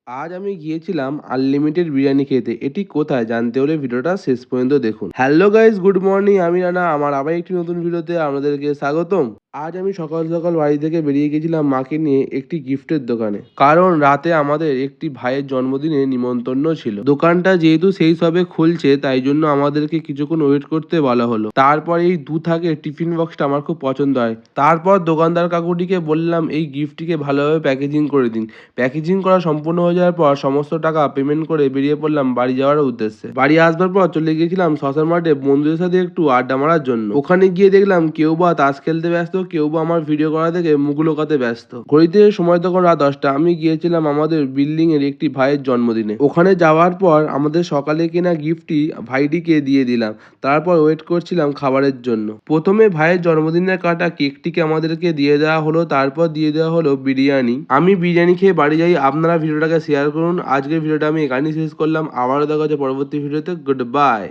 আজ আমি গিয়েছিলাম আনলিমিটেড বিরিয়ানি খেতে। এটি কোথায় জানতে হলে ভিডিওটা শেষ পর্যন্ত দেখুন। Hello guys, good morning. আমি রানা, আমার আবার একটি নতুন ভিডিওতে আপনাদেরকে স্বাগতম। আজ আমি সকাল সকাল বাড়ি থেকে বেরিয়ে গেছিলাম মাকে নিয়ে একটি গিফটের দোকানে, কারণ রাতে আমাদের একটি ভাইয়ের জন্মদিনে নিমন্ত্রণ ছিল। দোকানটা যেহেতু সেই সবে খুলছে, তাই জন্য আমাদেরকে কিছুক্ষণ ওয়েট করতে বলা হলো। তারপর এই দু থাকে টিফিন বক্সটা আমার খুব পছন্দ হয়। তারপর দোকানদার কাকুটিকে বললাম এই গিফটটিকে ভালোভাবে প্যাকেজিং করে দিন। প্যাকেজিং করা সম্পূর্ণ হয়ে যাওয়ার পর সমস্ত টাকা পেমেন্ট করে বেরিয়ে পড়লাম বাড়ি যাওয়ার উদ্দেশ্যে। বাড়ি আসবার পর চলে গিয়েছিলাম শ্মশান মাঠে বন্ধুদের সাথে একটু আড্ডা মারার জন্য। ওখানে গিয়ে দেখলাম কেউ বা তাস খেলতে ব্যস্ত, কেউ বা আমার ভিডিও করা থেকে মুখ লোকাতে ব্যস্ত। ঘড়িতে সময় তখন রাত 10টা। আমি গিয়েছিলাম আমাদের বিল্ডিং এর একটি ভাইয়ের জন্মদিনে। ওখানে যাওয়ার পর আমাদের সকালে কেনা গিফটটি ভাইটিকে দিয়ে দিলাম। তারপর ওয়েট করছিলাম খাবারের জন্য। প্রথমে ভাইয়ের জন্মদিনের কাটা কেকটিকে আমাদেরকে দিয়ে দেওয়া হলো, তারপর দিয়ে দেওয়া হলো বিরিয়ানি। আমি বিরিয়ানি খেয়ে বাড়ি যাই। আপনারা ভিডিওটাকে শেয়ার করুন। আজকের ভিডিওটা আমি এখানেই শেষ করলাম। আবারও দেখা হচ্ছে পরবর্তী ভিডিওতে। Good bye.